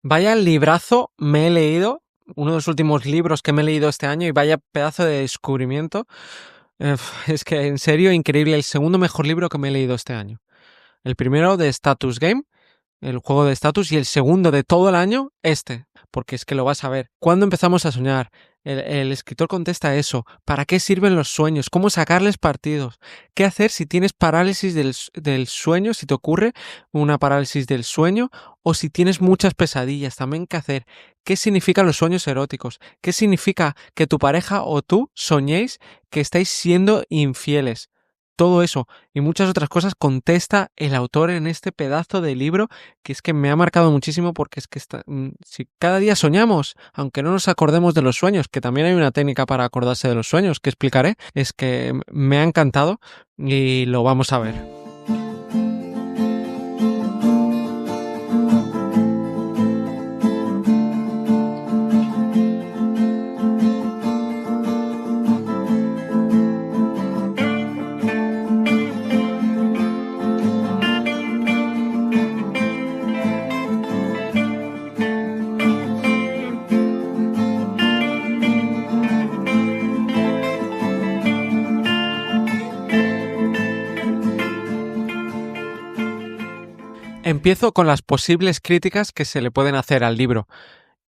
Vaya librazo me he leído, uno de los últimos libros que me he leído este año y vaya pedazo de descubrimiento. Es que en serio, increíble, el segundo mejor libro que me he leído este año. El primero de Status Game, el juego de estatus, y el segundo de todo el año, porque es que lo vas a ver. ¿Cuándo empezamos a soñar? El escritor contesta eso. ¿Para qué sirven los sueños? ¿Cómo sacarles partidos? ¿Qué hacer si tienes parálisis del sueño? Si te ocurre una parálisis del sueño o si tienes muchas pesadillas, también qué hacer. ¿Qué significan los sueños eróticos? ¿Qué significa que tu pareja o tú soñéis que estáis siendo infieles? Todo eso y muchas otras cosas contesta el autor en este pedazo de libro que es que me ha marcado muchísimo porque es que si cada día soñamos, aunque no nos acordemos de los sueños, que también hay una técnica para acordarse de los sueños que explicaré, es que me ha encantado y lo vamos a ver. Empiezo con las posibles críticas que se le pueden hacer al libro.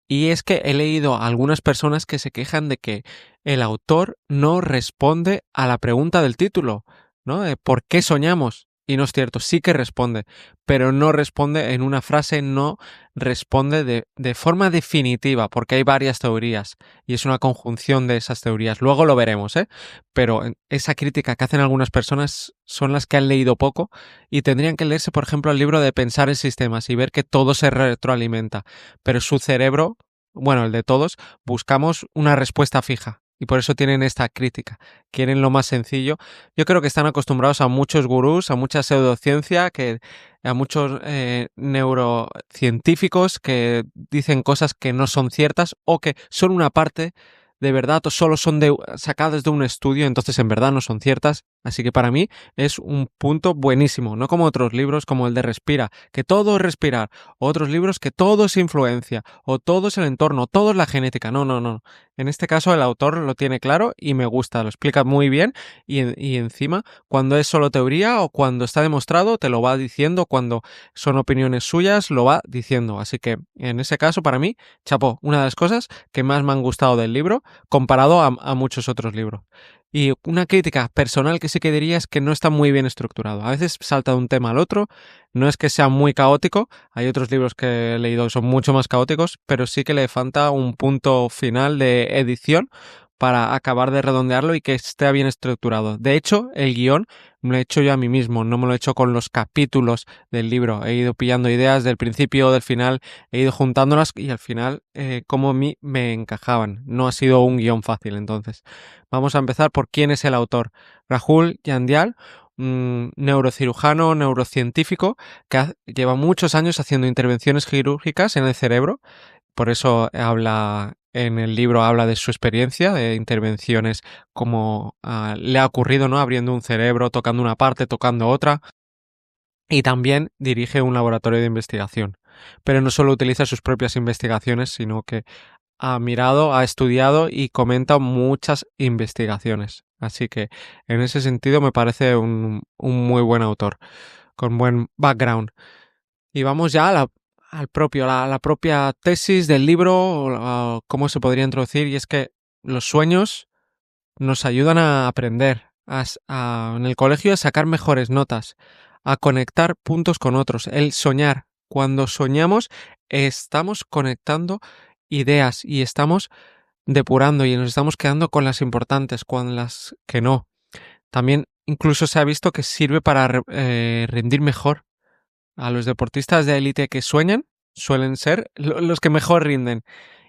Y es que he leído a algunas personas que se quejan de que el autor no responde a la pregunta del título, ¿no? ¿Por qué soñamos? Y no es cierto, sí que responde, pero no responde en una frase, no responde de forma definitiva, porque hay varias teorías y es una conjunción de esas teorías. Luego lo veremos, ¿eh? Pero esa crítica que hacen algunas personas son las que han leído poco y tendrían que leerse, por ejemplo, el libro de Pensar en Sistemas y ver que todo se retroalimenta, pero su cerebro, bueno, el de todos, buscamos una respuesta fija. Y por eso tienen esta crítica. Quieren lo más sencillo. Yo creo que están acostumbrados a muchos gurús, a mucha pseudociencia, a muchos neurocientíficos que dicen cosas que no son ciertas o que son una parte de verdad o solo son sacadas de un estudio, entonces en verdad no son ciertas. Así que para mí es un punto buenísimo, no como otros libros como el de Respira, que todo es respirar, o otros libros que todo es influencia, o todo es el entorno, todo es la genética. No, no, no. En este caso el autor lo tiene claro y me gusta, lo explica muy bien y encima cuando es solo teoría o cuando está demostrado te lo va diciendo, cuando son opiniones suyas lo va diciendo. Así que en ese caso para mí, chapó, una de las cosas que más me han gustado del libro comparado a muchos otros libros. Y una crítica personal que sí que diría es que no está muy bien estructurado. A veces salta de un tema al otro, no es que sea muy caótico, hay otros libros que he leído que son mucho más caóticos, pero sí que le falta un punto final de edición para acabar de redondearlo y que esté bien estructurado. De hecho, el guión me lo he hecho yo a mí mismo, no me lo he hecho con los capítulos del libro. He ido pillando ideas del principio, del final, he ido juntándolas y al final, como a mí me encajaban. No ha sido un guión fácil, entonces. Vamos a empezar por quién es el autor. Rahul Yandial, un neurocirujano, neurocientífico, que lleva muchos años haciendo intervenciones quirúrgicas en el cerebro. Por eso habla en el libro, habla de su experiencia de intervenciones, como le ha ocurrido, ¿no? Abriendo un cerebro, tocando una parte, tocando otra. Y también dirige un laboratorio de investigación. Pero no solo utiliza sus propias investigaciones, sino que ha mirado, ha estudiado y comenta muchas investigaciones. Así que en ese sentido me parece un muy buen autor, con buen background. Y vamos ya la propia tesis del libro, cómo se podría introducir, y es que los sueños nos ayudan a aprender, en el colegio a sacar mejores notas, a conectar puntos con otros, el soñar. Cuando soñamos estamos conectando ideas y estamos depurando y nos estamos quedando con las importantes, con las que no. También incluso se ha visto que sirve para rendir mejor. A los deportistas de élite que sueñan suelen ser los que mejor rinden.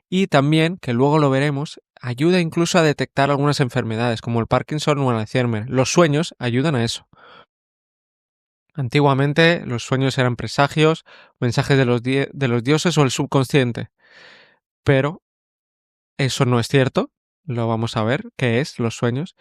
Y también, que luego lo veremos, ayuda incluso a detectar algunas enfermedades como el Parkinson o el Alzheimer. Los sueños ayudan a eso. Antiguamente los sueños eran presagios, mensajes de los dioses o el subconsciente. Pero eso no es cierto. Lo vamos a ver, qué es los sueños.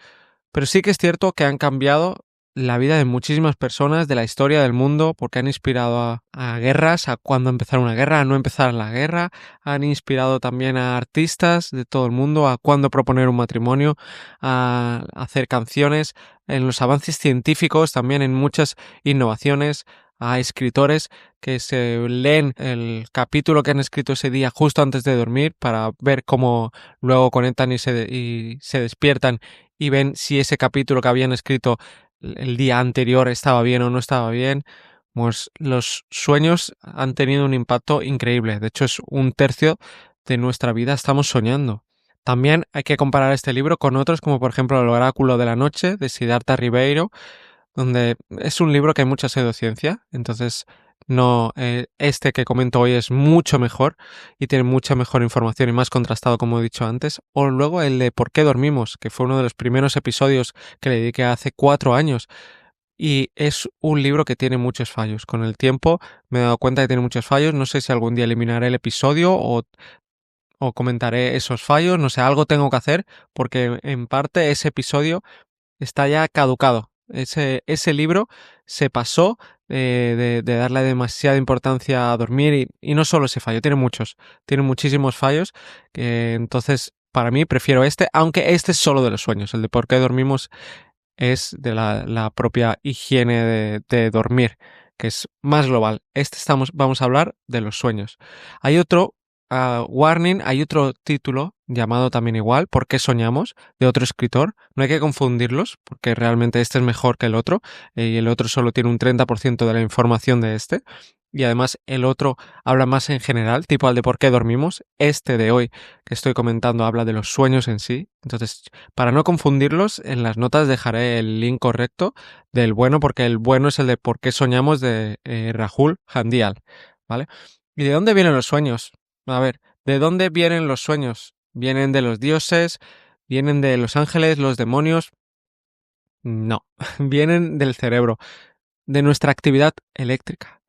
Pero sí que es cierto que han cambiado la vida de muchísimas personas, de la historia del mundo, porque han inspirado a guerras, a cuándo empezar una guerra, a no empezar la guerra, han inspirado también a artistas de todo el mundo, a cuándo proponer un matrimonio, a hacer canciones, en los avances científicos, también en muchas innovaciones, a escritores que se leen el capítulo que han escrito ese día justo antes de dormir para ver cómo luego conectan y se despiertan y ven si ese capítulo que habían escrito el día anterior estaba bien o no estaba bien. Pues los sueños han tenido un impacto increíble. De hecho, es un tercio de nuestra vida estamos soñando. También hay que comparar este libro con otros, como por ejemplo El Oráculo de la Noche, de Siddhartha Ribeiro, donde es un libro que hay mucha pseudociencia, entonces no, este que comento hoy es mucho mejor y tiene mucha mejor información y más contrastado, como he dicho antes. O luego el de ¿Por qué dormimos?, que fue uno de los primeros episodios que le dediqué hace 4 años. Y es un libro que tiene muchos fallos. Con el tiempo me he dado cuenta que tiene muchos fallos. No sé si algún día eliminaré el episodio o comentaré esos fallos. No sé, algo tengo que hacer porque en parte ese episodio está ya caducado. Ese libro se pasó de darle demasiada importancia a dormir y no solo ese fallo, tiene muchísimos fallos, entonces para mí prefiero este, aunque este es solo de los sueños, el de por qué dormimos es de la propia higiene de dormir, que es más global. Vamos a hablar de los sueños. Hay otro warning, hay otro título llamado también igual, ¿Por qué soñamos?, de otro escritor. No hay que confundirlos, porque realmente este es mejor que el otro, y el otro solo tiene un 30% de la información de este. Y además el otro habla más en general, tipo al de por qué dormimos. Este de hoy que estoy comentando habla de los sueños en sí. Entonces, para no confundirlos, en las notas dejaré el link correcto del bueno, porque el bueno es el de por qué soñamos de Rahul Handial, ¿vale? ¿Y de dónde vienen los sueños? A ver, ¿de dónde vienen los sueños? ¿Vienen de los dioses? ¿Vienen de los ángeles, los demonios? No, vienen del cerebro, de nuestra actividad eléctrica.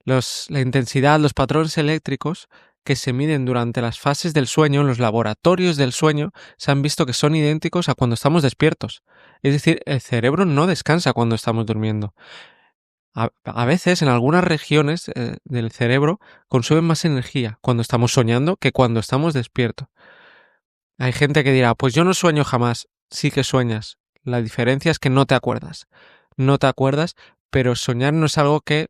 La intensidad, los patrones eléctricos que se miden durante las fases del sueño en los laboratorios del sueño se han visto que son idénticos a cuando estamos despiertos. Es decir, el cerebro no descansa cuando estamos durmiendo. A veces en algunas regiones del cerebro consumen más energía cuando estamos soñando que cuando estamos despiertos. Hay gente que dirá, pues yo no sueño jamás. Sí que sueñas. La diferencia es que no te acuerdas. No te acuerdas, pero soñar no es algo que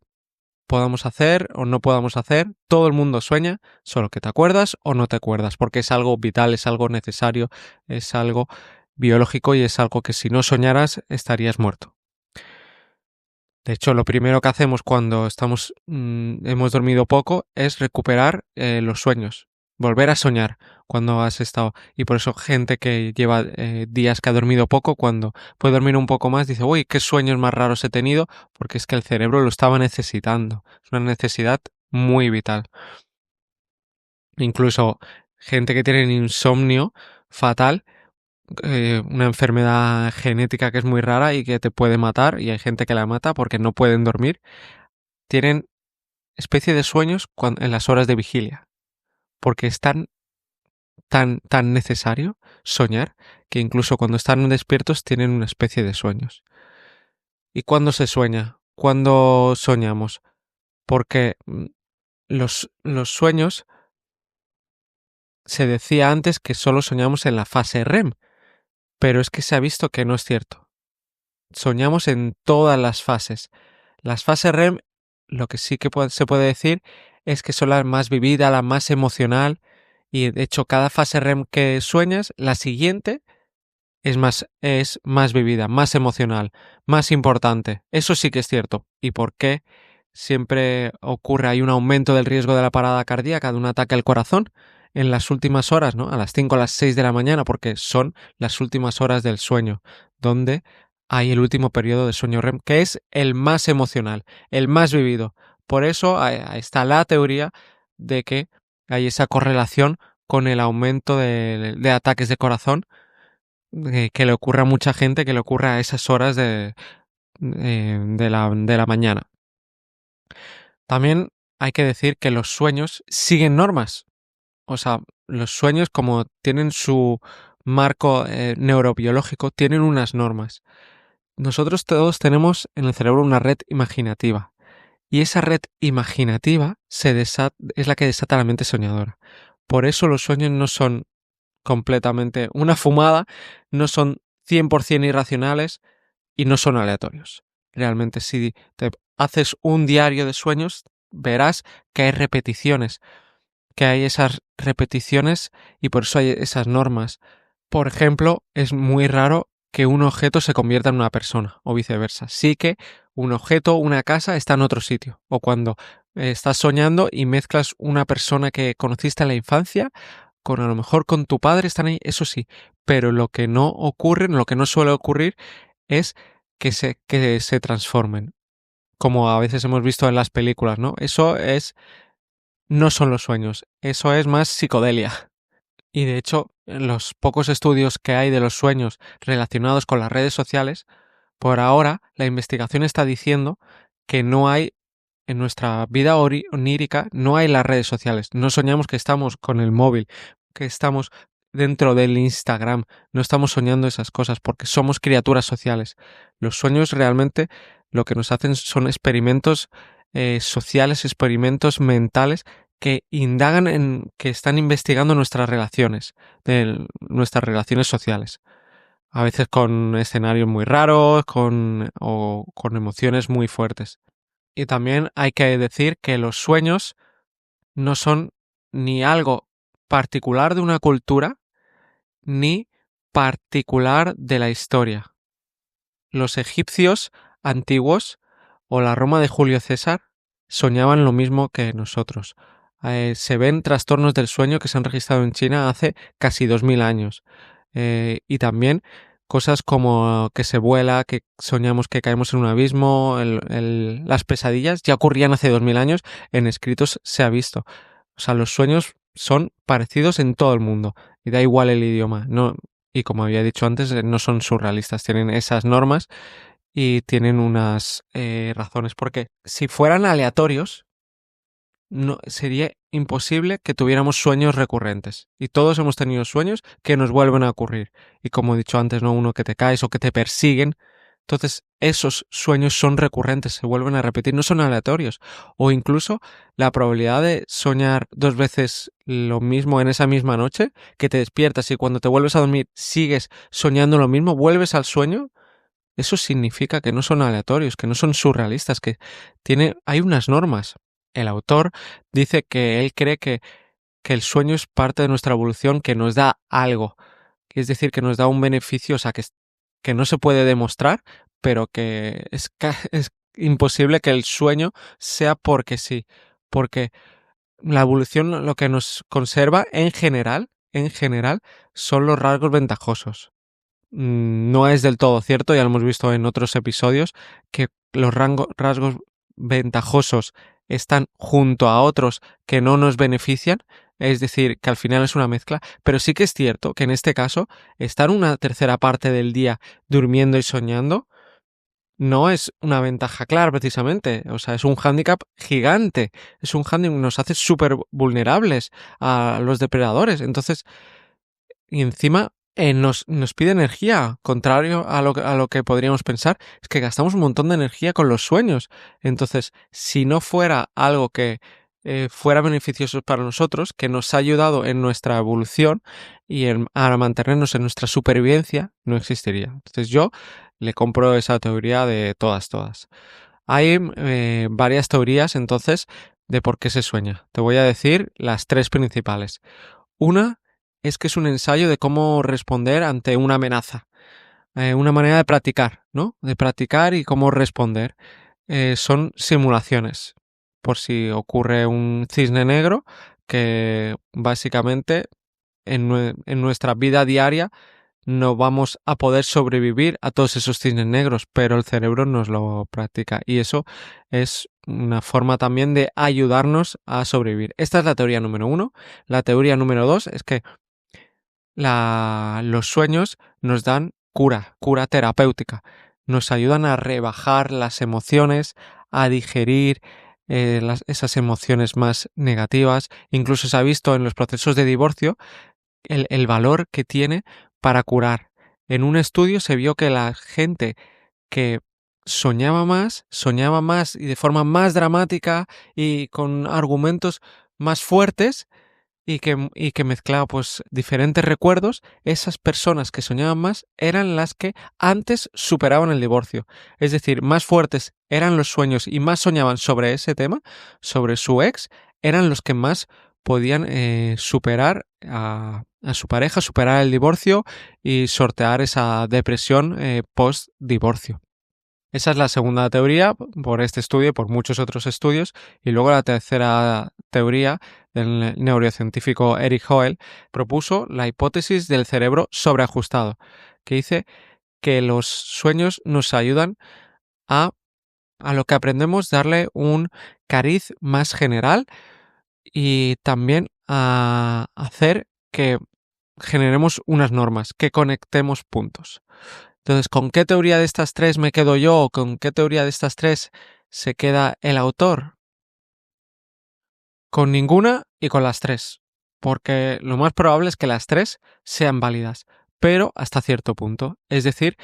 podamos hacer o no podamos hacer. Todo el mundo sueña, solo que te acuerdas o no te acuerdas, porque es algo vital, es algo necesario, es algo biológico y es algo que si no soñaras estarías muerto. De hecho, lo primero que hacemos cuando hemos dormido poco es recuperar los sueños, volver a soñar cuando has estado. Y por eso gente que lleva días que ha dormido poco, cuando puede dormir un poco más, dice, uy, qué sueños más raros he tenido, porque es que el cerebro lo estaba necesitando. Es una necesidad muy vital. Incluso gente que tiene insomnio fatal, una enfermedad genética que es muy rara y que te puede matar, y hay gente que la mata porque no pueden dormir, tienen especie de sueños en las horas de vigilia, porque es tan necesario soñar que incluso cuando están despiertos tienen una especie de sueños. ¿Y cuándo se sueña? ¿Cuándo soñamos? Porque los sueños, se decía antes que solo soñamos en la fase REM, pero es que se ha visto que no es cierto. Soñamos en todas las fases. Las fases REM, lo que sí que se puede decir es que son la más vivida, la más emocional, y de hecho cada fase REM que sueñas, la siguiente es más vivida, más emocional, más importante. Eso sí que es cierto. ¿Y por qué siempre ocurre hay un aumento del riesgo de la parada cardíaca, de un ataque al corazón en las últimas horas, ¿no? A las 5 o las 6 de la mañana, porque son las últimas horas del sueño, donde hay el último periodo de sueño REM, que es el más emocional, el más vivido. Por eso está la teoría de que hay esa correlación con el aumento de ataques de corazón que le ocurra a mucha gente, que le ocurra a esas horas de la mañana. También hay que decir que los sueños siguen normas. O sea, los sueños, como tienen su marco neurobiológico, tienen unas normas. nosotros todos tenemos en el cerebro una red imaginativa. Y esa red imaginativa es la que desata la mente soñadora. Por eso los sueños no son completamente una fumada, no son 100% irracionales y no son aleatorios. Realmente, si te haces un diario de sueños, verás que hay repeticiones, y por eso hay esas normas. Por ejemplo, es muy raro que un objeto se convierta en una persona o viceversa. Sí que un objeto, una casa está en otro sitio. O cuando estás soñando y mezclas una persona que conociste en la infancia con a lo mejor con tu padre, están ahí, eso sí. Pero lo que no ocurre, lo que no suele ocurrir es que se transformen. Como a veces hemos visto en las películas, ¿no? No son los sueños, eso es más psicodelia. Y de hecho, en los pocos estudios que hay de los sueños relacionados con las redes sociales, por ahora la investigación está diciendo que no hay, en nuestra vida onírica, no hay las redes sociales. No soñamos que estamos con el móvil, que estamos dentro del Instagram, no estamos soñando esas cosas porque somos criaturas sociales. Los sueños realmente lo que nos hacen son experimentos sociales, experimentos mentales que indagan que están investigando nuestras relaciones sociales. A veces con escenarios muy raros, o con emociones muy fuertes. Y también hay que decir que los sueños no son ni algo particular de una cultura, ni particular de la historia. Los egipcios antiguos o la Roma de Julio César soñaban lo mismo que nosotros. Se ven trastornos del sueño que se han registrado en China hace casi 2000 años. Y también cosas como que se vuela, que soñamos que caemos en un abismo, las pesadillas ya ocurrían hace 2000 años, en escritos se ha visto. O sea, los sueños son parecidos en todo el mundo y da igual el idioma. No, y como había dicho antes, no son surrealistas, tienen esas normas y tienen unas razones. Porque si fueran aleatorios, no, sería imposible que tuviéramos sueños recurrentes. Y todos hemos tenido sueños que nos vuelven a ocurrir. Y como he dicho antes, no uno que te caes o que te persiguen. Entonces, esos sueños son recurrentes, se vuelven a repetir, no son aleatorios. O incluso la probabilidad de soñar 2 veces lo mismo en esa misma noche, que te despiertas y cuando te vuelves a dormir sigues soñando lo mismo, vuelves al sueño, eso significa que no son aleatorios, que no son surrealistas, hay unas normas. El autor dice que él cree que el sueño es parte de nuestra evolución, que nos da algo, es decir, que nos da un beneficio, o sea, que no se puede demostrar, pero que es imposible que el sueño sea porque sí, porque la evolución lo que nos conserva en general, son los rasgos ventajosos. No es del todo cierto, ya lo hemos visto en otros episodios, que los rasgos ventajosos están junto a otros que no nos benefician, es decir, que al final es una mezcla, pero sí que es cierto que en este caso, estar una tercera parte del día durmiendo y soñando no es una ventaja clara precisamente, o sea, es un hándicap gigante, es un hándicap que nos hace súper vulnerables a los depredadores, entonces, y encima nos pide energía, contrario a lo que podríamos pensar, es que gastamos un montón de energía con los sueños. Entonces, si no fuera algo que fuera beneficioso para nosotros, que nos ha ayudado en nuestra evolución y a mantenernos en nuestra supervivencia, no existiría. Entonces yo le compro esa teoría de todas. Hay varias teorías entonces de por qué se sueña. Te voy a decir las 3 principales. Una es que es un ensayo de cómo responder ante una amenaza. Una manera de practicar, ¿no? De practicar y cómo responder. Son simulaciones. Por si ocurre un cisne negro, que básicamente en nuestra vida diaria no vamos a poder sobrevivir a todos esos cisnes negros, pero el cerebro nos lo practica y eso es una forma también de ayudarnos a sobrevivir. Esta es la teoría número 1. La teoría número 2 es que los sueños nos dan cura terapéutica. Nos ayudan a rebajar las emociones, a digerir esas emociones más negativas. Incluso se ha visto en los procesos de divorcio el valor que tiene para curar. En un estudio se vio que la gente que soñaba más y de forma más dramática y con argumentos más fuertes y que mezclaba pues diferentes recuerdos. Esas personas que soñaban más eran las que antes superaban el divorcio. Es decir, más fuertes eran los sueños y más soñaban sobre ese tema, sobre su ex, eran los que más podían superar a su pareja, superar el divorcio y sortear esa depresión post-divorcio. Esa es la segunda teoría por este estudio y por muchos otros estudios. Y luego la tercera teoría del neurocientífico Eric Hoel propuso la hipótesis del cerebro sobreajustado, que dice que los sueños nos ayudan a, a lo que aprendemos darle un cariz más general y también a hacer que generemos unas normas, que conectemos puntos. Entonces, ¿con qué teoría de estas tres me quedo yo o con qué teoría de estas tres se queda el autor? Con ninguna y con las tres, porque lo más probable es que las tres sean válidas, pero hasta cierto punto. Es decir,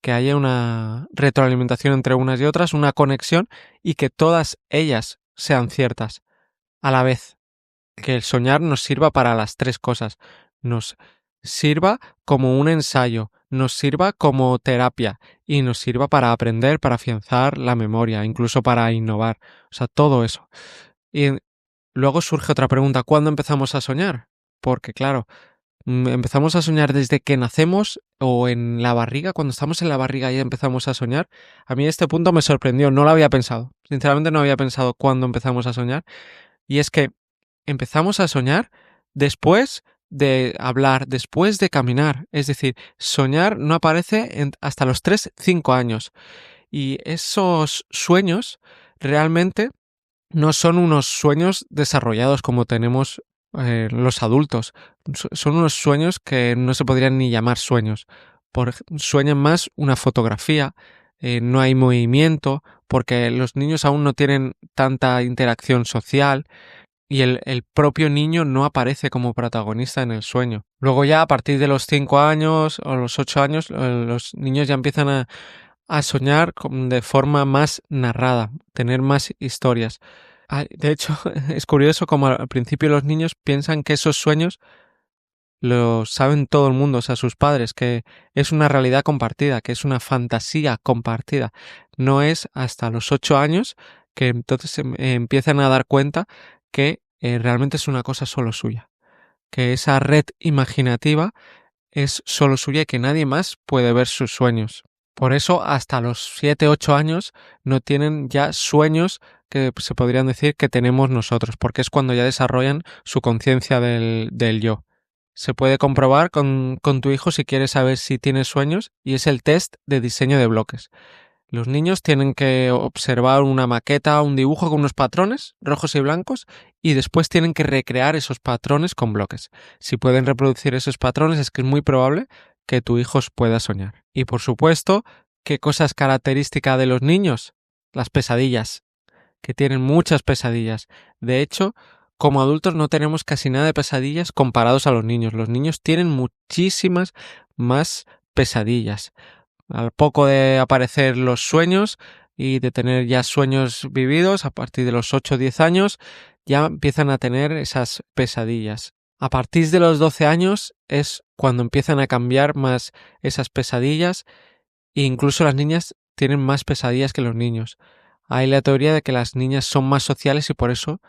que haya una retroalimentación entre unas y otras, una conexión y que todas ellas sean ciertas a la vez. Que el soñar nos sirva para las tres cosas. Nos sirva como un ensayo, nos sirva como terapia y nos sirva para aprender, para afianzar la memoria, incluso para innovar. O sea, todo eso. Y luego surge otra pregunta, ¿cuándo empezamos a soñar? Porque claro, empezamos a soñar desde que nacemos o en la barriga, cuando estamos en la barriga ya empezamos a soñar. A mí este punto me sorprendió, no lo había pensado. Sinceramente no había pensado cuándo empezamos a soñar. Y es que empezamos a soñar después de hablar, después de caminar. Es decir, soñar no aparece hasta los 3-5 años. Y esos sueños realmente no son unos sueños desarrollados como tenemos los adultos. Son unos sueños que no se podrían ni llamar sueños. Sueñan más una fotografía, no hay movimiento, porque los niños aún no tienen tanta interacción social y el propio niño no aparece como protagonista en el sueño. Luego ya a partir de los 5 años o los 8 años los niños ya empiezan a soñar de forma más narrada, tener más historias. De hecho, es curioso como al principio los niños piensan que esos sueños los saben todo el mundo, o sea, sus padres, que es una realidad compartida, que es una fantasía compartida. No es hasta los 8 años que entonces empiezan a dar cuenta que realmente es una cosa solo suya, que esa red imaginativa es solo suya y que nadie más puede ver sus sueños. Por eso hasta los 7-8 años no tienen ya sueños que se podrían decir que tenemos nosotros, porque es cuando ya desarrollan su conciencia del yo. Se puede comprobar con tu hijo si quieres saber si tiene sueños y es el test de diseño de bloques. Los niños tienen que observar una maqueta, un dibujo con unos patrones rojos y blancos y después tienen que recrear esos patrones con bloques. Si pueden reproducir esos patrones es que es muy probable que tu hijo pueda soñar. Y por supuesto, ¿qué cosa es característica de los niños? Las pesadillas, que tienen muchas pesadillas. De hecho, como adultos no tenemos casi nada de pesadillas comparados a los niños. Los niños tienen muchísimas más pesadillas. Al poco de aparecer los sueños y de tener ya sueños vividos, a partir de los 8 o 10 años, ya empiezan a tener esas pesadillas. A partir de los 12 años es cuando empiezan a cambiar más esas pesadillas e incluso las niñas tienen más pesadillas que los niños. Hay la teoría de que las niñas son más sociales y por eso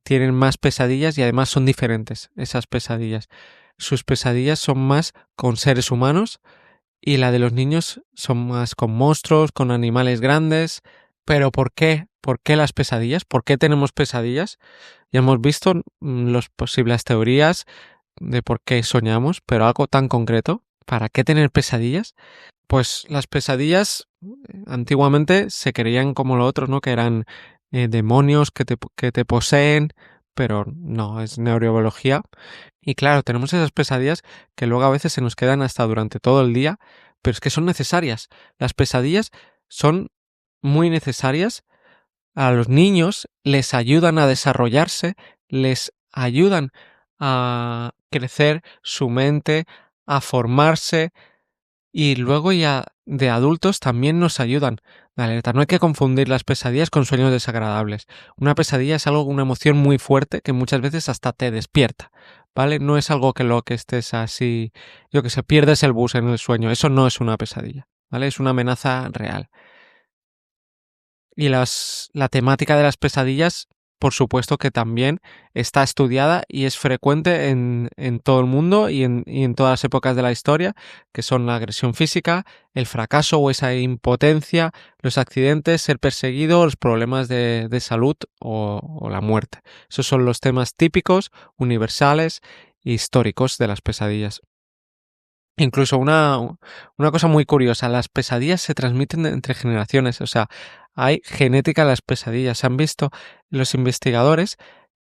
tienen más pesadillas y además son diferentes esas pesadillas. Sus pesadillas son más con seres humanos y la de los niños son más con monstruos, con animales grandes. Pero ¿por qué? ¿Por qué las pesadillas? ¿Por qué tenemos pesadillas? Ya hemos visto las posibles teorías de por qué soñamos, pero algo tan concreto, ¿para qué tener pesadillas? Pues las pesadillas antiguamente se creían como lo otro, ¿no? Que eran demonios que te poseen, pero no, es neurobiología. Y claro, tenemos esas pesadillas que luego a veces se nos quedan hasta durante todo el día, pero es que son necesarias. Las pesadillas son muy necesarias. A los niños les ayudan a desarrollarse, les ayudan a crecer su mente, a formarse, Y luego ya de adultos también nos ayudan. De alerta, no hay que confundir las pesadillas con sueños desagradables. Una pesadilla es algo, una emoción muy fuerte que muchas veces hasta te despierta, ¿vale? No es algo que lo que estés así, yo que sé, pierdes el bus en el sueño. Eso no es una pesadilla, ¿vale? Es una amenaza real. Y la temática de las pesadillas, por supuesto que también está estudiada y es frecuente en todo el mundo y en todas las épocas de la historia, que son la agresión física, el fracaso o esa impotencia, los accidentes, ser perseguido, los problemas de salud o la muerte. Esos son los temas típicos, universales e históricos de las pesadillas. Incluso una cosa muy curiosa, las pesadillas se transmiten entre generaciones, o sea, hay genética en las pesadillas. Se han visto los investigadores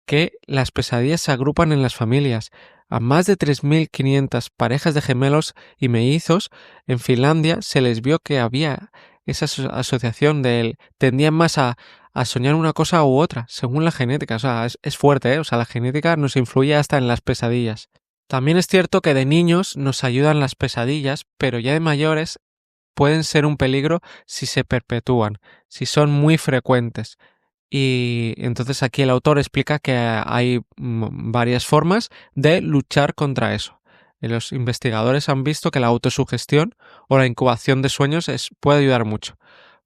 que las pesadillas se agrupan en las familias. A más de 3.500 parejas de gemelos y mellizos en Finlandia se les vio que había esa asociación de él. Tendían más a soñar una cosa u otra, según la genética. O sea, es fuerte, ¿eh? O sea, la genética nos influye hasta en las pesadillas. También es cierto que de niños nos ayudan las pesadillas, pero ya de mayores pueden ser un peligro si se perpetúan, si son muy frecuentes. Y entonces aquí el autor explica que hay varias formas de luchar contra eso. Los investigadores han visto que la autosugestión o la incubación de sueños puede ayudar mucho.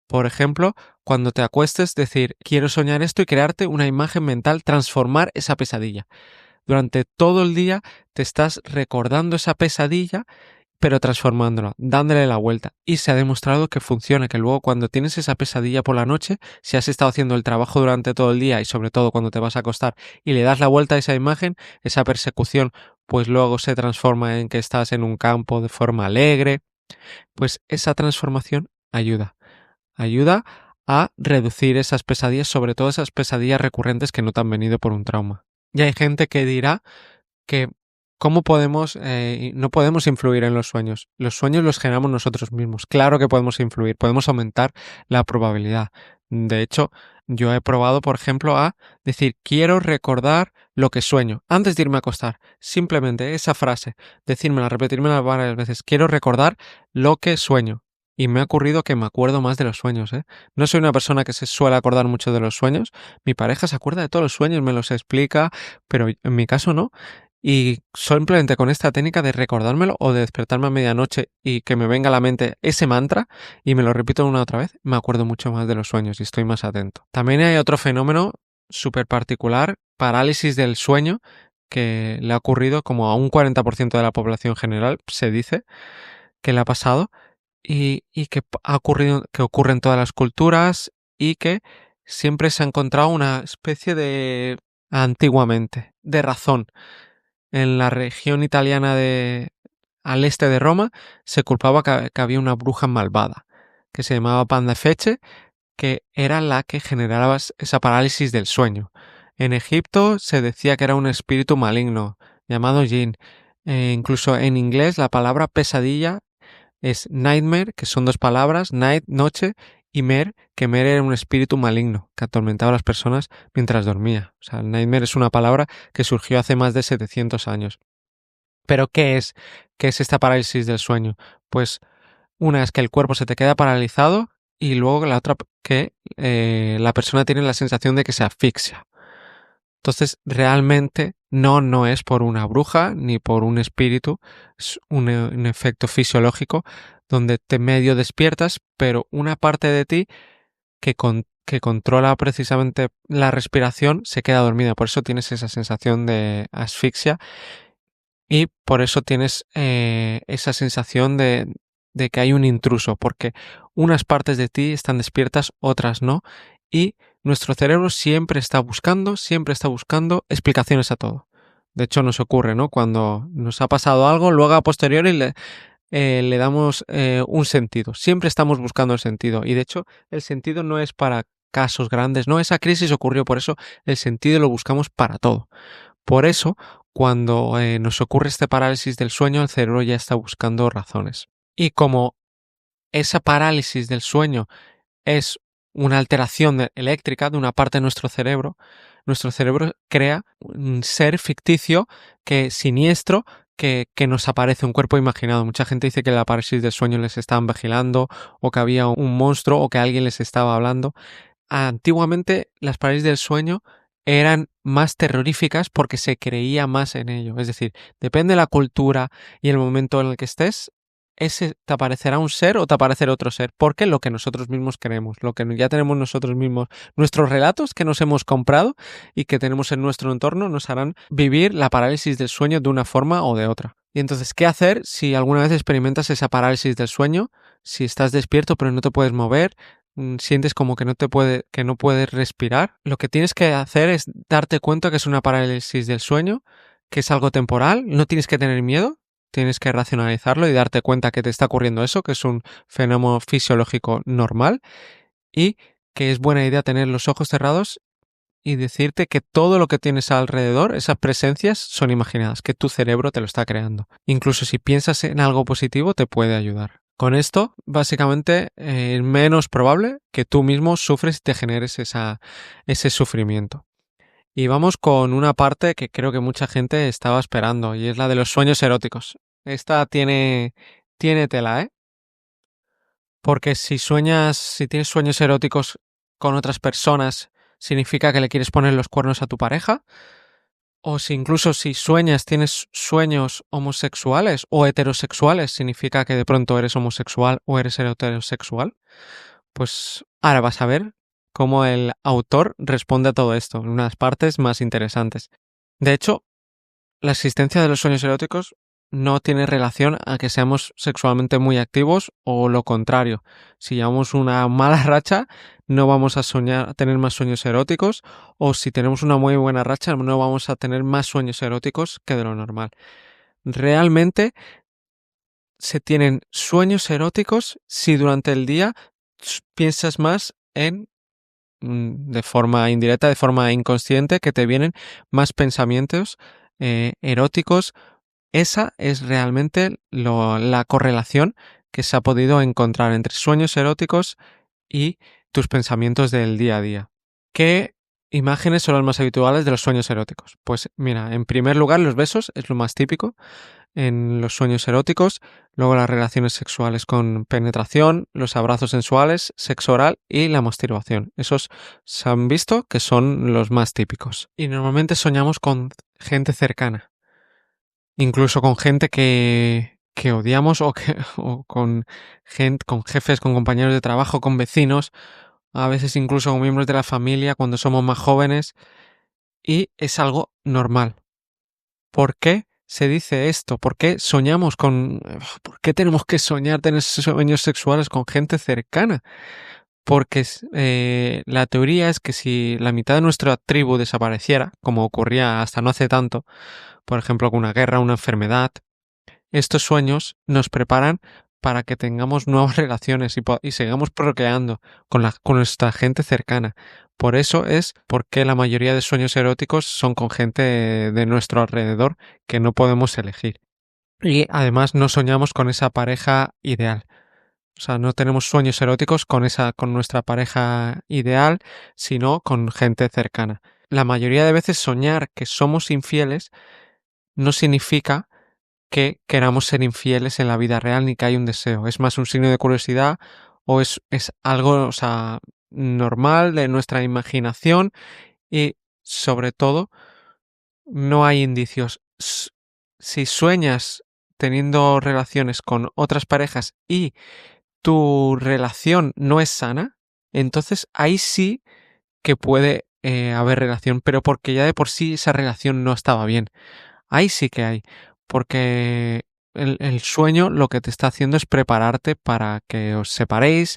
Por ejemplo, cuando te acuestes, decir quiero soñar esto y crearte una imagen mental, transformar esa pesadilla. Durante todo el día te estás recordando esa pesadilla, pero transformándola, dándole la vuelta. Y se ha demostrado que funciona, que luego cuando tienes esa pesadilla por la noche, si has estado haciendo el trabajo durante todo el día y sobre todo cuando te vas a acostar y le das la vuelta a esa imagen, esa persecución, pues luego se transforma en que estás en un campo de forma alegre. Pues esa transformación ayuda. Ayuda a reducir esas pesadillas, sobre todo esas pesadillas recurrentes que no te han venido por un trauma. Y hay gente que dirá que cómo podemos, no podemos influir en los sueños. Los sueños los generamos nosotros mismos. Claro que podemos influir, podemos aumentar la probabilidad. De hecho, yo he probado, por ejemplo, a decir, quiero recordar lo que sueño antes de irme a acostar. Simplemente esa frase, decírmela, repetírmela varias veces. Quiero recordar lo que sueño. Y me ha ocurrido que me acuerdo más de los sueños, ¿eh? No soy una persona que se suele acordar mucho de los sueños. Mi pareja se acuerda de todos los sueños, me los explica, pero en mi caso no. Y simplemente con esta técnica de recordármelo o de despertarme a medianoche y que me venga a la mente ese mantra y me lo repito una otra vez, me acuerdo mucho más de los sueños y estoy más atento. También hay otro fenómeno súper particular, parálisis del sueño, que le ha ocurrido como a un 40% de la población general, se dice, que le ha pasado y que ha ocurrido, que ocurre en todas las culturas y que siempre se ha encontrado una especie de, antiguamente, de razón. En la región italiana al este de Roma se culpaba que había una bruja malvada que se llamaba Pandafeche, que era la que generaba esa parálisis del sueño. En Egipto se decía que era un espíritu maligno llamado Jinn. Incluso en inglés la palabra pesadilla es nightmare, que son dos palabras, night, noche, y mer, que mer era un espíritu maligno que atormentaba a las personas mientras dormía. O sea, el nightmare es una palabra que surgió hace más de 700 años. ¿Pero qué es? ¿Qué es esta parálisis del sueño? Pues una es que el cuerpo se te queda paralizado y luego la otra que la persona tiene la sensación de que se asfixia. Entonces, realmente no es por una bruja ni por un espíritu, es un efecto fisiológico donde te medio despiertas, pero una parte de ti que controla precisamente la respiración se queda dormida. Por eso tienes esa sensación de asfixia y por eso tienes esa sensación de que hay un intruso, porque unas partes de ti están despiertas, otras no, y nuestro cerebro siempre está buscando explicaciones a todo. De hecho, nos ocurre, ¿no? Cuando nos ha pasado algo, luego a posteriori le damos un sentido. Siempre estamos buscando el sentido. Y de hecho, el sentido no es para casos grandes, no, esa crisis ocurrió, por eso el sentido lo buscamos para todo. Por eso, cuando nos ocurre este parálisis del sueño, el cerebro ya está buscando razones. Y como esa parálisis del sueño es una alteración eléctrica de una parte de nuestro cerebro crea un ser ficticio que siniestro que nos aparece un cuerpo imaginado. Mucha gente dice que la parálisis del sueño les estaban vigilando, o que había un monstruo, o que alguien les estaba hablando. Antiguamente las parálisis del sueño eran más terroríficas porque se creía más en ello. Es decir, depende de la cultura y el momento en el que estés, te aparecerá un ser o te aparecerá otro ser, porque lo que nosotros mismos queremos, lo que ya tenemos nosotros mismos, nuestros relatos que nos hemos comprado y que tenemos en nuestro entorno nos harán vivir la parálisis del sueño de una forma o de otra. Y entonces, ¿qué hacer si alguna vez experimentas esa parálisis del sueño? Si estás despierto pero no te puedes mover, sientes como que no puedes respirar, lo que tienes que hacer es darte cuenta que es una parálisis del sueño, que es algo temporal, no tienes que tener miedo, tienes que racionalizarlo y darte cuenta que te está ocurriendo eso, que es un fenómeno fisiológico normal y que es buena idea tener los ojos cerrados y decirte que todo lo que tienes alrededor, esas presencias, son imaginadas, que tu cerebro te lo está creando. Incluso si piensas en algo positivo, te puede ayudar. Con esto, básicamente, es menos probable que tú mismo sufres y te generes ese sufrimiento. Y vamos con una parte que creo que mucha gente estaba esperando, y es la de los sueños eróticos. Esta tiene tela, ¿eh? Porque si tienes sueños eróticos con otras personas, significa que le quieres poner los cuernos a tu pareja. O si incluso si tienes sueños homosexuales o heterosexuales, significa que de pronto eres homosexual o eres heterosexual. Pues ahora vas a ver cómo el autor responde a todo esto, en unas partes más interesantes. De hecho, la existencia de los sueños eróticos no tiene relación a que seamos sexualmente muy activos o lo contrario. Si llevamos una mala racha, no vamos a tener más sueños eróticos, o si tenemos una muy buena racha, no vamos a tener más sueños eróticos que de lo normal. Realmente se tienen sueños eróticos si durante el día piensas más de forma indirecta, de forma inconsciente, que te vienen más pensamientos eróticos. Esa es realmente la correlación que se ha podido encontrar entre sueños eróticos y tus pensamientos del día a día. ¿Qué imágenes son las más habituales de los sueños eróticos? Pues mira, en primer lugar los besos es lo más típico en los sueños eróticos, luego las relaciones sexuales con penetración, los abrazos sensuales, sexo oral y la masturbación. Esos se han visto que son los más típicos. Y normalmente soñamos con gente cercana, incluso con gente que odiamos o con jefes, con compañeros de trabajo, con vecinos, a veces incluso con miembros de la familia cuando somos más jóvenes, y es algo normal. ¿Por qué se dice esto? ¿Por qué ¿Por qué tenemos que tener sueños sexuales con gente cercana? Porque la teoría es que si la mitad de nuestra tribu desapareciera, como ocurría hasta no hace tanto, por ejemplo con una guerra, una enfermedad, estos sueños nos preparan para que tengamos nuevas relaciones y sigamos procreando con nuestra gente cercana. Por eso es porque la mayoría de sueños eróticos son con gente de nuestro alrededor que no podemos elegir. Y además no soñamos con esa pareja ideal. O sea, no tenemos sueños eróticos con nuestra pareja ideal, sino con gente cercana. La mayoría de veces soñar que somos infieles no significa que queramos ser infieles en la vida real ni que hay un deseo. Es más un signo de curiosidad o es algo, o sea, normal de nuestra imaginación y, sobre todo, no hay indicios. Si sueñas teniendo relaciones con otras parejas y tu relación no es sana, entonces ahí sí que puede haber relación, pero porque ya de por sí esa relación no estaba bien. Ahí sí que hay, porque el sueño lo que te está haciendo es prepararte para que os separéis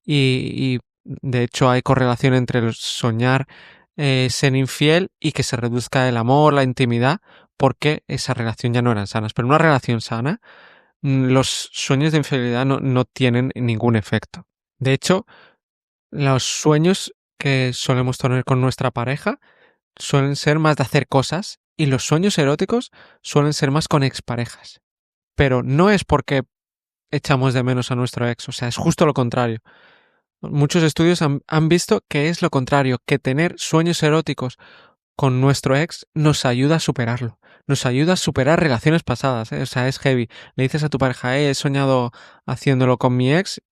y de hecho hay correlación entre el soñar ser infiel y que se reduzca el amor, la intimidad, porque esa relación ya no eran sanas. Pero una relación sana, los sueños de infidelidad no tienen ningún efecto. De hecho, los sueños que solemos tener con nuestra pareja suelen ser más de hacer cosas y los sueños eróticos suelen ser más con exparejas. Pero no es porque echamos de menos a nuestro ex, o sea, es justo lo contrario. Muchos estudios han visto que es lo contrario, que tener sueños eróticos con nuestro ex nos ayuda a superarlo. Nos ayuda a superar relaciones pasadas, ¿eh? O sea, es heavy. Le dices a tu pareja, he soñado haciéndolo con mi ex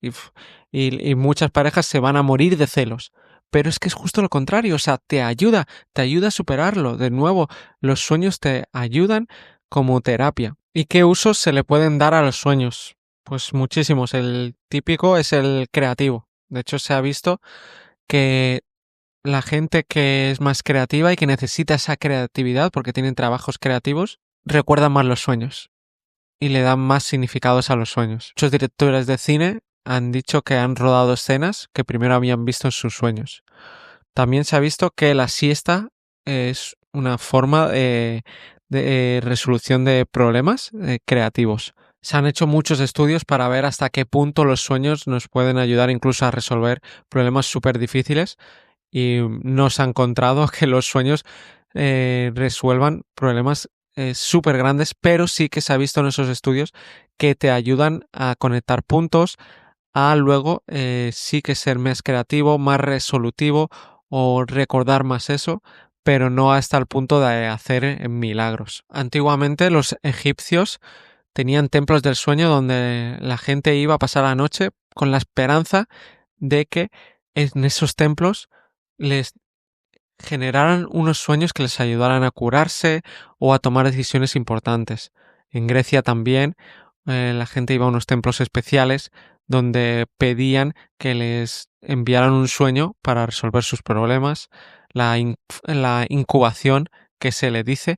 y muchas parejas se van a morir de celos. Pero es que es justo lo contrario, o sea, te ayuda a superarlo. De nuevo, los sueños te ayudan como terapia. ¿Y qué usos se le pueden dar a los sueños? Pues muchísimos. El típico es el creativo. De hecho, se ha visto que la gente que es más creativa y que necesita esa creatividad porque tienen trabajos creativos, recuerdan más los sueños y le dan más significados a los sueños. Muchos directores de cine han dicho que han rodado escenas que primero habían visto en sus sueños. También se ha visto que la siesta es una forma de resolución de problemas creativos. Se han hecho muchos estudios para ver hasta qué punto los sueños nos pueden ayudar incluso a resolver problemas súper difíciles y no se ha encontrado que los sueños resuelvan problemas súper grandes, pero sí que se ha visto en esos estudios que te ayudan a conectar puntos, a luego sí que ser más creativo, más resolutivo o recordar más eso, pero no hasta el punto de hacer milagros. Antiguamente los egipcios tenían templos del sueño donde la gente iba a pasar la noche con la esperanza de que en esos templos les generaran unos sueños que les ayudaran a curarse o a tomar decisiones importantes. En Grecia también la gente iba a unos templos especiales donde pedían que les enviaran un sueño para resolver sus problemas, la incubación que se le dice.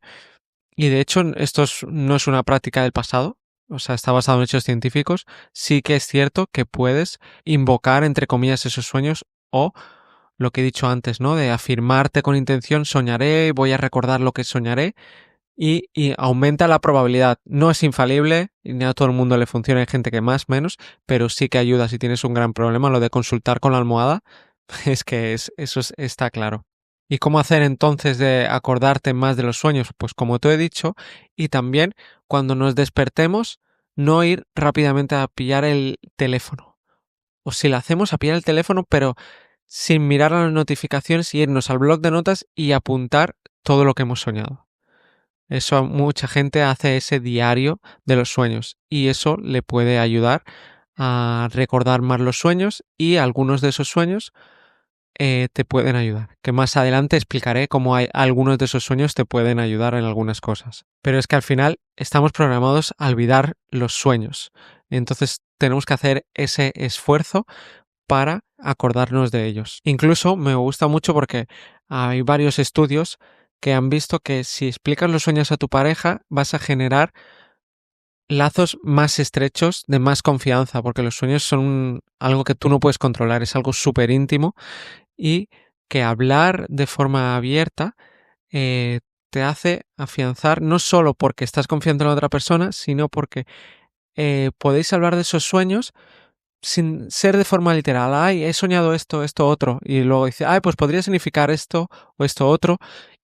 Y de hecho no es una práctica del pasado, o sea, está basado en hechos científicos. Sí que es cierto que puedes invocar, entre comillas, esos sueños o lo que he dicho antes, ¿no? De afirmarte con intención, soñaré, voy a recordar lo que soñaré y aumenta la probabilidad. No es infalible y ni a todo el mundo le funciona, hay gente que más, menos, pero sí que ayuda si tienes un gran problema. Lo de consultar con la almohada es que está claro. ¿Y cómo hacer entonces de acordarte más de los sueños? Pues como te he dicho, y también cuando nos despertemos, no ir rápidamente a pillar el teléfono. O si lo hacemos, a pillar el teléfono, pero sin mirar las notificaciones y irnos al bloc de notas y apuntar todo lo que hemos soñado. Eso mucha gente hace ese diario de los sueños y eso le puede ayudar a recordar más los sueños y algunos de esos sueños te pueden ayudar. Que más adelante explicaré cómo algunos de esos sueños te pueden ayudar en algunas cosas. Pero es que al final estamos programados a olvidar los sueños. Entonces tenemos que hacer ese esfuerzo para acordarnos de ellos. Incluso me gusta mucho porque hay varios estudios que han visto que si explicas los sueños a tu pareja vas a generar lazos más estrechos de más confianza, porque los sueños son algo que tú no puedes controlar, es algo súper íntimo y que hablar de forma abierta te hace afianzar no solo porque estás confiando en la otra persona, sino porque podéis hablar de esos sueños sin ser de forma literal. Ay, he soñado esto, esto, otro. Y luego dice, ay, pues podría significar esto o esto otro.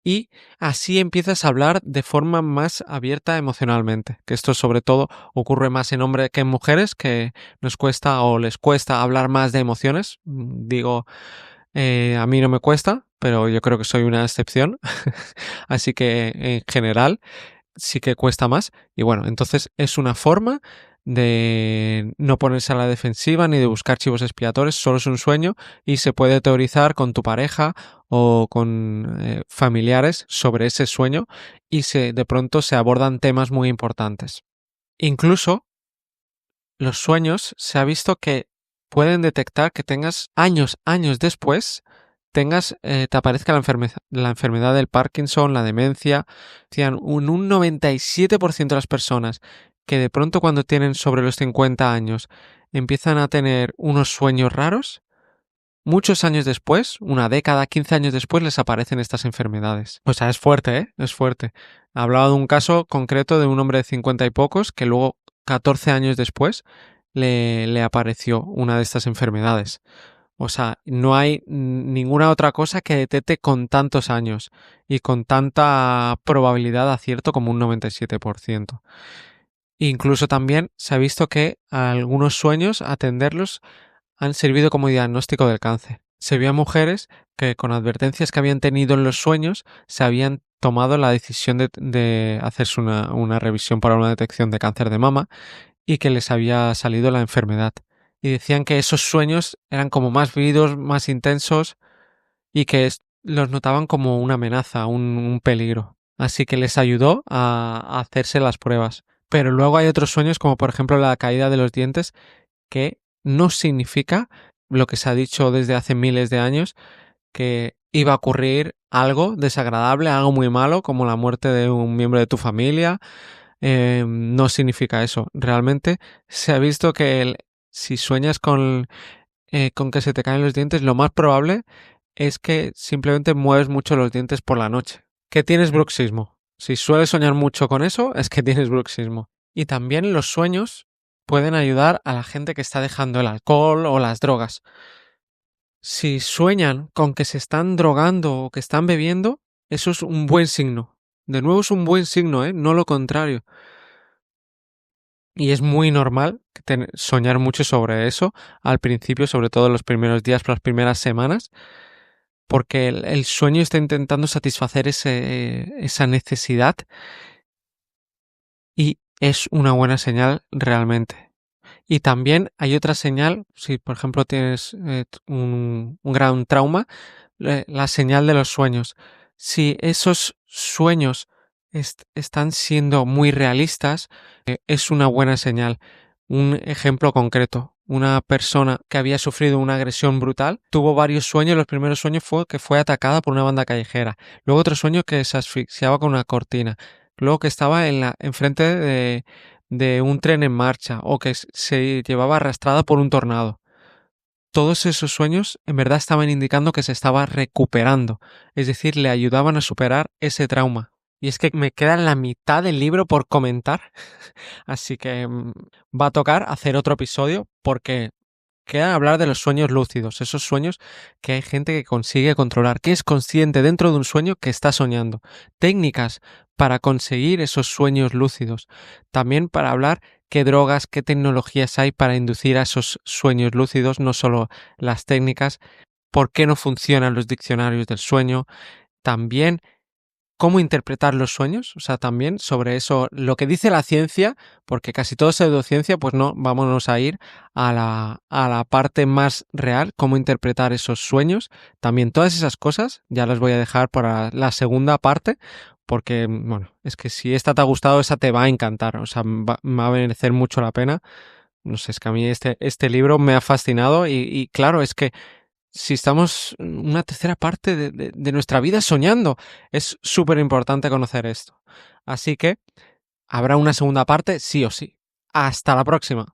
Y así empiezas a hablar de forma más abierta emocionalmente. Que esto sobre todo ocurre más en hombres que en mujeres, que nos cuesta o les cuesta hablar más de emociones. Digo, a mí no me cuesta, pero yo creo que soy una excepción. Así que en general sí que cuesta más. Y bueno, entonces es una forma de no ponerse a la defensiva ni de buscar chivos expiatorios, solo es un sueño y se puede teorizar con tu pareja o con familiares sobre ese sueño y de pronto se abordan temas muy importantes. Incluso los sueños se ha visto que pueden detectar que tengas años después te aparezca la enfermedad del Parkinson, la demencia. En un 97% de las personas que de pronto cuando tienen sobre los 50 años empiezan a tener unos sueños raros, muchos años después, una década, 15 años después, les aparecen estas enfermedades. O sea, es fuerte, ¿eh? Es fuerte. Hablaba de un caso concreto de un hombre de 50 y pocos que luego, 14 años después, le apareció una de estas enfermedades. O sea, no hay ninguna otra cosa que detecte con tantos años y con tanta probabilidad de acierto como un 97%. Incluso también se ha visto que algunos sueños, atenderlos, han servido como diagnóstico del cáncer. se vio a mujeres que con advertencias que habían tenido en los sueños se habían tomado la decisión de hacerse una revisión para una detección de cáncer de mama y que les había salido la enfermedad. Y decían que esos sueños eran como más vívidos, más intensos y que los notaban como una amenaza, un peligro. Así que les ayudó a hacerse las pruebas. Pero luego hay otros sueños, como por ejemplo la caída de los dientes, que no significa lo que se ha dicho desde hace miles de años, que iba a ocurrir algo desagradable, algo muy malo, como la muerte de un miembro de tu familia. No significa eso. Realmente se ha visto que si sueñas con que se te caen los dientes, lo más probable es que simplemente mueves mucho los dientes por la noche. Que tienes bruxismo. Si sueles soñar mucho con eso, es que tienes bruxismo. Y también los sueños pueden ayudar a la gente que está dejando el alcohol o las drogas. Si sueñan con que se están drogando o que están bebiendo, eso es un buen signo. De nuevo es un buen signo, ¿eh? No lo contrario. Y es muy normal soñar mucho sobre eso al principio, sobre todo en los primeros días, las primeras semanas, porque el sueño está intentando satisfacer esa necesidad y es una buena señal realmente. Y también hay otra señal, si por ejemplo tienes un gran trauma, la señal de los sueños. Si esos sueños están siendo muy realistas, es una buena señal. Un ejemplo concreto. Una persona que había sufrido una agresión brutal tuvo varios sueños. Los primeros sueños fue que fue atacada por una banda callejera. Luego otro sueño que se asfixiaba con una cortina. Luego que estaba enfrente de un tren en marcha o que se llevaba arrastrada por un tornado. Todos esos sueños en verdad estaban indicando que se estaba recuperando, es decir, le ayudaban a superar ese trauma. Y es que me queda la mitad del libro por comentar, así que va a tocar hacer otro episodio porque queda hablar de los sueños lúcidos, esos sueños que hay gente que consigue controlar, que es consciente dentro de un sueño que está soñando. Técnicas para conseguir esos sueños lúcidos. También para hablar qué drogas, qué tecnologías hay para inducir a esos sueños lúcidos, no solo las técnicas, por qué no funcionan los diccionarios del sueño. También cómo interpretar los sueños, o sea, también sobre eso, lo que dice la ciencia, porque casi todo es pseudociencia, pues no, vámonos a ir a la parte más real, cómo interpretar esos sueños. También todas esas cosas ya las voy a dejar para la segunda parte, porque, bueno, es que si esta te ha gustado, esa te va a encantar, o sea, me va a merecer mucho la pena. No sé, es que a mí este libro me ha fascinado y claro, es que si estamos una tercera parte de nuestra vida soñando. Es súper importante conocer esto. Así que habrá una segunda parte sí o sí. Hasta la próxima.